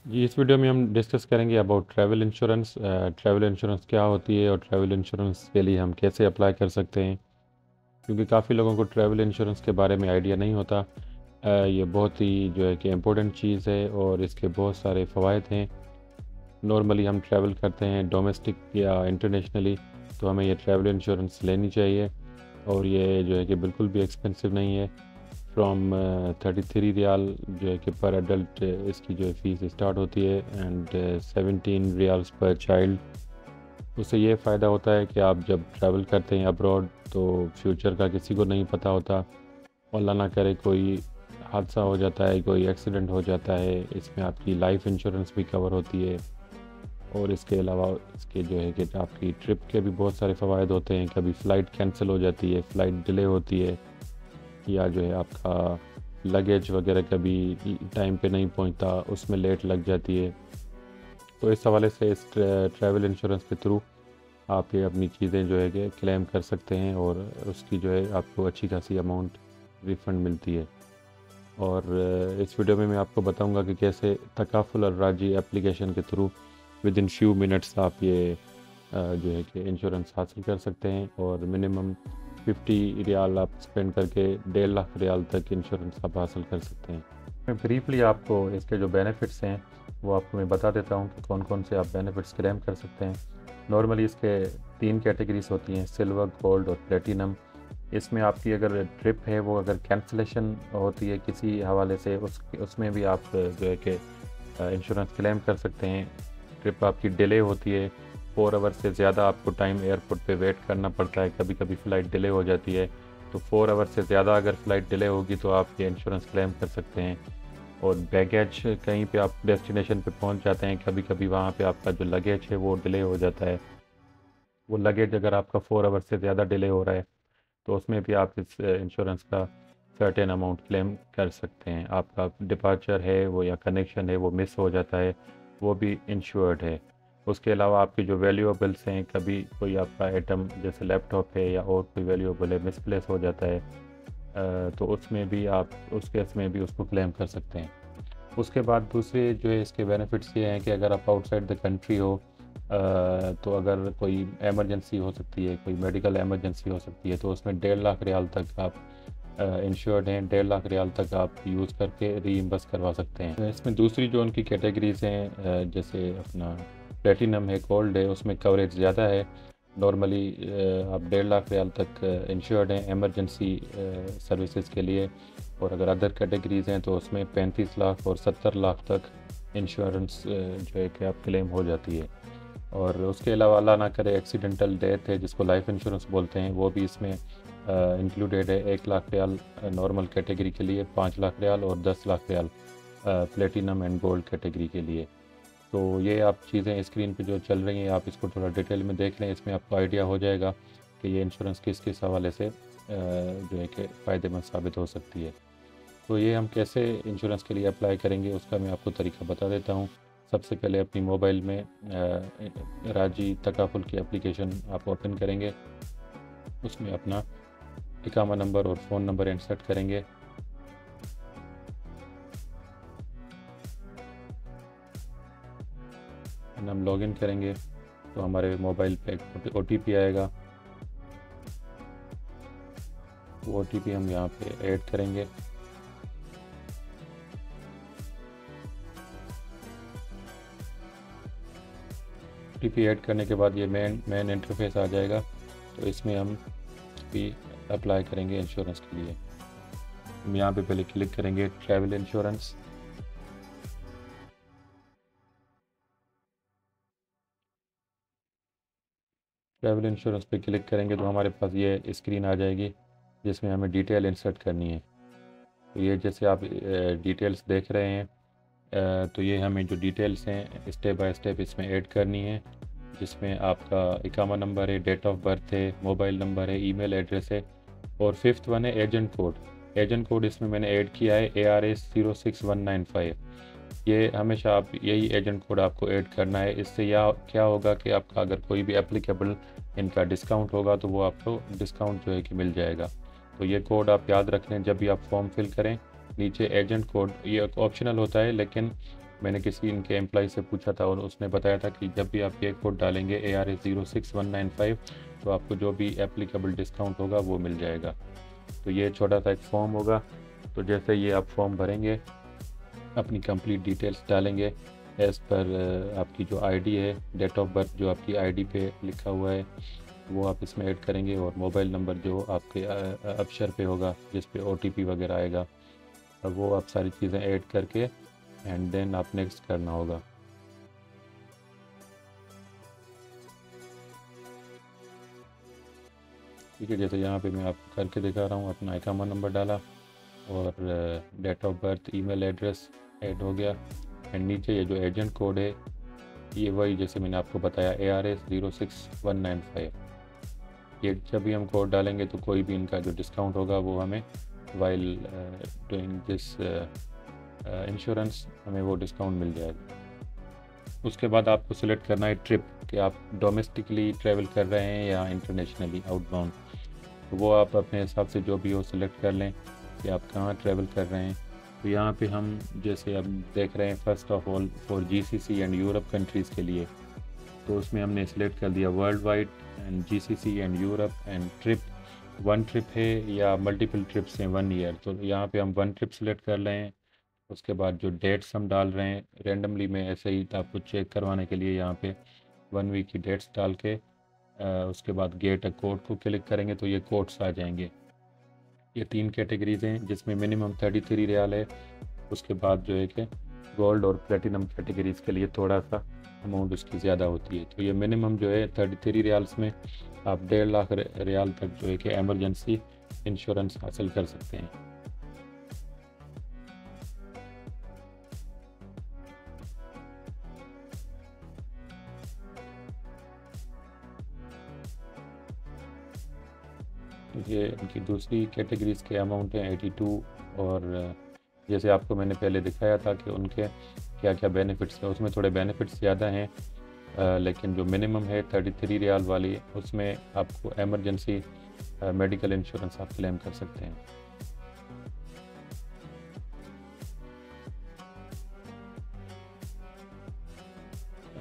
जी, इस वीडियो में हम डिस्कस करेंगे about travel insurance. Travel insurance क्या होती है और ट्रैवल इंश्योरेंस के लिए हम कैसे अप्लाई कर सकते हैं, क्योंकि काफ़ी लोगों को ट्रैवल इंश्योरेंस के बारे में आइडिया नहीं होता। ये बहुत ही जो है कि इम्पोर्टेंट चीज़ है और इसके बहुत सारे फ़वाइद हैं। नॉर्मली हम ट्रैवल करते हैं डोमेस्टिक या इंटरनेशनली, तो हमें ये ट्रैवल इंश्योरेंस लेनी चाहिए। और ये जो है कि बिल्कुल भी एक्सपेंसिव नहीं है। फ्रॉम 33 रियाल जो है कि पर अडल्ट इसकी जो है फ़ीस स्टार्ट होती है, एंड 17 रियाल्स पर चाइल्ड। उससे ये फ़ायदा होता है कि आप जब ट्रैवल करते हैं अब्रॉड, तो फ्यूचर का किसी को नहीं पता होता। अल्लाह ना करे कोई हादसा हो जाता है, कोई एक्सीडेंट हो जाता है, इसमें आपकी लाइफ इंश्योरेंस भी कवर होती है। और इसके अलावा इसके जो है कि आपकी ट्रिप के भी बहुत सारे फ़वाइद होते हैं। कभी फ़्लाइट कैंसिल हो जाती है, फ़्लाइट डिले होती है, या जो है आपका लगेज वगैरह कभी टाइम पे नहीं पहुंचता, उसमें लेट लग जाती है। तो इस हवाले से इस ट्रैवल इंश्योरेंस के थ्रू आप ये अपनी चीज़ें जो है कि क्लेम कर सकते हैं, और उसकी जो है आपको अच्छी खासी अमाउंट रिफ़ंड मिलती है। और इस वीडियो में मैं आपको बताऊंगा कि कैसे तकाफुल और राजी एप्लीकेशन के through with in few minutes आप ये जो है कि इंश्योरेंस हासिल कर सकते हैं। और मिनिमम 50 रियाल आप स्पेंड करके 1.5 लाख रियाल तक इंश्योरेंस आप हासिल कर सकते हैं। मैं ब्रीफली आपको इसके जो बेनिफिट्स हैं वो आपको मैं बता देता हूँ कि कौन कौन से आप बेनिफिट्स क्लेम कर सकते हैं। नॉर्मली इसके 3 कैटेगरीज होती हैं, सिल्वर, गोल्ड और प्लेटिनम। इसमें आपकी अगर ट्रिप है वो अगर कैंसिलेशन होती है किसी हवाले से, उसमें भी आप जो है कि इंश्योरेंस क्लेम कर सकते हैं। ट्रिप आपकी डिले होती है, 4 आवर से ज़्यादा आपको टाइम एयरपोर्ट पे वेट करना पड़ता है, कभी कभी फ़्लाइट डिले हो जाती है, तो 4 आवर से ज़्यादा अगर फ़्लाइट डिले होगी तो आप ये इंश्योरेंस क्लेम कर सकते हैं। और बैगेज, कहीं पे आप डेस्टिनेशन पे पहुंच जाते हैं, कभी कभी वहाँ पे आपका जो लगेज है वो डिले हो जाता है, वो लगेज अगर आपका 4 आवर से ज़्यादा डिले हो रहा है तो उसमें भी आप इस इंश्योरेंस का सर्टेन अमाउंट क्लेम कर सकते हैं। आपका डिपार्चर है वो या कनेक्शन है वो मिस हो जाता है, वो भी इंश्योर्ड है। उसके अलावा आपके जो वैल्यूएबल्स हैं, कभी कोई आपका आइटम जैसे लैपटॉप है या और कोई वैल्यूएबल है मिसप्लेस हो जाता है, तो उसमें भी आप उस केस में भी उसको क्लेम कर सकते हैं। उसके बाद दूसरे जो है इसके बेनिफिट्स ये हैं कि अगर आप आउटसाइड द कंट्री हो, तो अगर कोई एमरजेंसी हो सकती है, कोई मेडिकल एमरजेंसी हो सकती है, तो उसमें 1.5 लाख रियाल तक आप इंश्योर्ड हैं। 1.5 लाख रियाल तक आप यूज़ करके रीइम्बर्स करवा सकते हैं। इसमें दूसरी जो उनकी कैटेगरीज हैं, जैसे अपना प्लेटिनम है, गोल्ड है, उसमें कवरेज ज़्यादा है। नॉर्मली आप 1.5 लाख रियाल तक इंश्योर्ड हैं एमरजेंसी सर्विसेज के लिए। और अगर अदर कैटेगरीज हैं तो उसमें 35 लाख और 70 लाख तक इंश्योरेंस जो है कि आप क्लेम हो जाती है। और उसके अलावा अल्लाह ना करे एक्सीडेंटल डेथ है जिसको लाइफ इंश्योरेंस बोलते हैं, वो भी इसमें इंक्लूडेड है। 1 लाख रियाल नॉर्मल कैटेगरी के लिए, 5 लाख रियाल और 10 lakh riyal platinum and gold category के लिए। तो ये आप चीज़ें स्क्रीन पे जो चल रही हैं आप इसको थोड़ा डिटेल में देख लें, इसमें आपको आइडिया हो जाएगा कि ये इंश्योरेंस किस किस हवाले से जो है कि फ़ायदेमंद साबित हो सकती है। तो ये हम कैसे इंश्योरेंस के लिए अप्लाई करेंगे उसका मैं आपको तरीका बता देता हूँ। सबसे पहले अपनी मोबाइल में राजी तकाफुल की एप्लीकेशन आप ओपन करेंगे, उसमें अपना इकामा नंबर और फ़ोन नंबर इंसर्ट करेंगे। हम लॉगिन करेंगे तो हमारे मोबाइल पे एक OTP आएगा, वो OTP हम यहाँ पे ऐड करेंगे। OTP ऐड करने के बाद ये मेन इंटरफेस आ जाएगा, तो इसमें हम भी अप्लाई करेंगे इंश्योरेंस के लिए। हम यहाँ पे पहले क्लिक करेंगे ट्रैवल इंश्योरेंस। ट्रैवल इंश्योरेंस पे क्लिक करेंगे तो हमारे पास ये स्क्रीन आ जाएगी जिसमें हमें डिटेल इंसर्ट करनी है। तो ये जैसे आप डिटेल्स देख रहे हैं, तो ये हमें जो डिटेल्स हैं स्टेप बाय स्टेप इसमें ऐड करनी है, जिसमें आपका इकामा नंबर है, डेट ऑफ बर्थ है, मोबाइल नंबर है, ईमेल एड्रेस है, और फिफ्थ वन है एजेंट कोड। एजेंट कोड इसमें मैंने ऐड किया है ARS 06195। ये हमेशा आप यही एजेंट कोड आपको ऐड करना है। इससे या क्या होगा कि आपका अगर कोई भी एप्लीकेबल इनका डिस्काउंट होगा तो वो आपको डिस्काउंट जो है कि मिल जाएगा। तो ये कोड आप याद रख लें जब भी आप फॉर्म फिल करें। नीचे एजेंट कोड ये ऑप्शनल होता है, लेकिन मैंने किसी इनके एम्प्लॉय से पूछा था और उसने बताया था कि जब भी आप ये कोड डालेंगे ARS06195 तो आपको जो भी एप्लीकेबल डिस्काउंट होगा वो मिल जाएगा। तो ये छोटा सा एक फॉर्म होगा। तो जैसे ये आप फॉर्म भरेंगे, अपनी कंप्लीट डिटेल्स डालेंगे एज़ पर आपकी जो आईडी है, डेट ऑफ बर्थ जो आपकी आईडी पे लिखा हुआ है वो आप इसमें ऐड करेंगे, और मोबाइल नंबर जो आपके अक्षर पे होगा जिस पे OTP वगैरह आएगा, अब वो आप सारी चीज़ें ऐड करके एंड देन आप नेक्स्ट करना होगा। ठीक है, जैसे यहाँ पे मैं आपको करके दिखा रहा हूँ। अपना अकाउंट नंबर डाला और date of birth, email address add हो गया, एंड नीचे ये जो एजेंट कोड है ये वही जैसे मैंने आपको बताया ARS06195। ये जब भी हम कोड डालेंगे तो कोई भी इनका जो डिस्काउंट होगा वो हमें वाइल डूइंग दिस इंश्योरेंस हमें वो डिस्काउंट मिल जाएगा। उसके बाद आपको सिलेक्ट करना है ट्रिप, कि आप डोमेस्टिकली ट्रैवल कर रहे हैं या इंटरनेशनली आउटबाउंड। तो वो आप अपने हिसाब से जो भी हो सिलेक्ट कर लें कि आप कहाँ ट्रैवल कर रहे हैं। तो यहाँ पे हम जैसे अब देख रहे हैं first of all for GCC and Europe countries के लिए, तो उसमें हमने सिलेक्ट कर दिया world wide and GCC and Europe and trip. One trip है या मल्टीपल ट्रिप्स हैं 1 ईयर, तो यहाँ पे हम 1 ट्रिप सेलेक्ट कर लें। उसके बाद जो डेट्स हम डाल रहे हैं रेंडमली में ऐसे ही आपको चेक करवाने के लिए यहाँ पे 1 वीक की डेट्स डाल के उसके बाद गेट अ कोड को क्लिक करेंगे तो ये कोड्स आ जाएंगे। ये 3 कैटेगरीज हैं जिसमें मिनिमम 33 रियाल है। उसके बाद जो है कि गोल्ड और प्लेटिनम कैटेगरीज के लिए थोड़ा सा अमाउंट उसकी ज़्यादा होती है। तो ये मिनिमम जो है 33 रियाल्स में आप 1.5 लाख रियाल तक जो है कि एमरजेंसी इंश्योरेंस हासिल कर सकते हैं। ये इनकी दूसरी कैटेगरीज के अमाउंट हैं 82, और जैसे आपको मैंने पहले दिखाया था कि उनके क्या क्या बेनिफिट्स हैं, उसमें थोड़े बेनिफिट्स ज़्यादा हैं, लेकिन जो मिनिमम है 33 रियाल वाली उसमें आपको एमरजेंसी मेडिकल इंश्योरेंस आप क्लेम कर सकते हैं।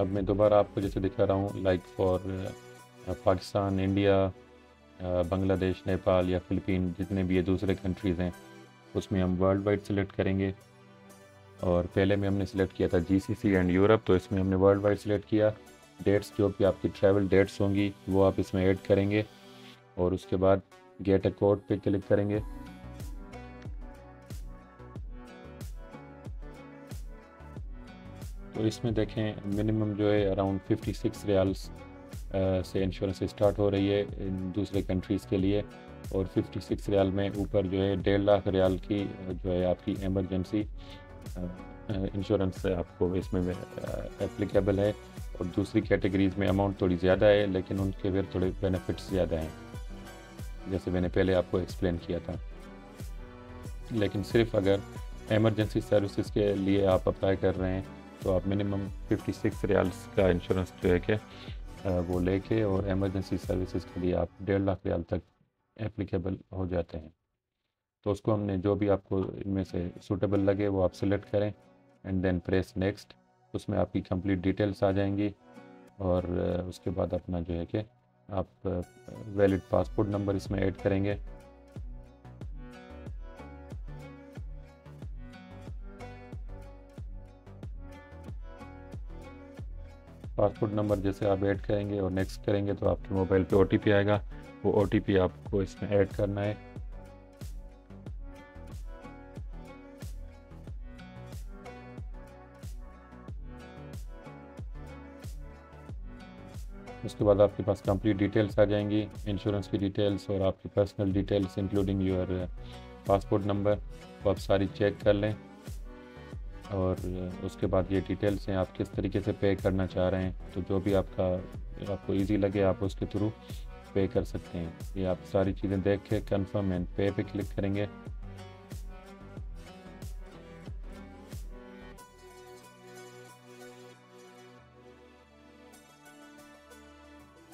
अब मैं दोबारा आपको जैसे दिखा रहा हूँ like for Pakistan, India, Bangladesh, Nepal या फ़िलिपीन, जितने भी ये दूसरे कंट्रीज़ हैं उसमें हम वर्ल्ड वाइड सेलेक्ट करेंगे। और पहले में हमने सेलेक्ट किया था GCC एंड यूरोप, तो इसमें हमने वर्ल्ड वाइड सेलेक्ट किया। डेट्स जो भी आपकी ट्रैवल डेट्स होंगी वो आप इसमें ऐड करेंगे, और उसके बाद गेट अ कोड पे क्लिक करेंगे। तो इसमें देखें मिनिमम जो है अराउंड 56 रियाल्स से इंश्योरेंस स्टार्ट हो रही है इन दूसरे कंट्रीज़ के लिए, और 56 रियाल में ऊपर जो है 1.5 लाख रियाल की जो है आपकी एमरजेंसी इंश्योरेंस आपको इसमें एप्लीकेबल है। और दूसरी कैटेगरीज़ में अमाउंट थोड़ी ज़्यादा है लेकिन उनके फिर थोड़े बेनिफिट्स ज़्यादा हैं, जैसे मैंने पहले आपको एक्सप्लेन किया था। लेकिन सिर्फ अगर एमरजेंसी सर्विसेज के लिए आप अप्लाई कर रहे हैं तो आप मिनिमम 56 रियाल्स का इंश्योरेंस जो है कि वो लेके, और एमरजेंसी सर्विसेज के लिए आप 1.5 लाख रियाल तक एप्लीकेबल हो जाते हैं। तो उसको हमने जो भी आपको इनमें से सूटेबल लगे वो आप सिलेक्ट करें एंड देन प्रेस नेक्स्ट। उसमें आपकी कंप्लीट डिटेल्स आ जाएंगी, और उसके बाद अपना जो है कि आप वैलिड पासपोर्ट नंबर इसमें ऐड करेंगे। पासपोर्ट नंबर जैसे आप ऐड करेंगे और नेक्स्ट करेंगे तो आपके मोबाइल पे OTP आएगा, वो OTP आपको इसमें ऐड करना है। उसके बाद आपके पास कंप्लीट डिटेल्स आ जाएंगी, इंश्योरेंस की डिटेल्स और आपकी personal details including your passport number, वो आप सारी चेक कर लें। और उसके बाद ये डिटेल्स हैं आप किस तरीके से पे करना चाह रहे हैं, तो जो भी आपको इजी लगे आप उसके थ्रू पे कर सकते हैं। ये आप सारी चीज़ें देख के कन्फर्म एंड पे पे क्लिक करेंगे।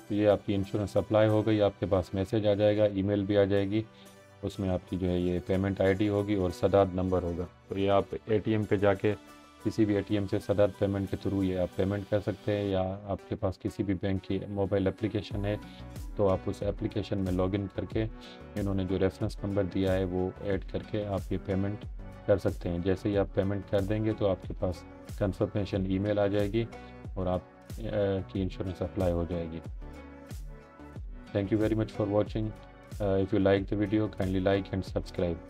तो ये आपकी इंश्योरेंस अप्लाई हो गई, आपके पास मैसेज आ जाएगा, ईमेल भी आ जाएगी, उसमें आपकी जो है ये पेमेंट आईडी होगी और सदाद नंबर होगा। तो ये आप ATM पे जाके किसी भी एटीएम से सदर पेमेंट के थ्रू ये आप पेमेंट कर सकते हैं, या आपके पास किसी भी बैंक की मोबाइल एप्लीकेशन है तो आप उस एप्लीकेशन में लॉगिन करके इन्होंने जो रेफरेंस नंबर दिया है वो ऐड करके आप ये पेमेंट कर सकते हैं। जैसे ही आप पेमेंट कर देंगे तो आपके पास कंफर्मेशन ईमेल आ जाएगी और आप की इंश्योरेंस अप्लाई हो जाएगी। Thank you very much for watching. If you like the video, kindly like and subscribe.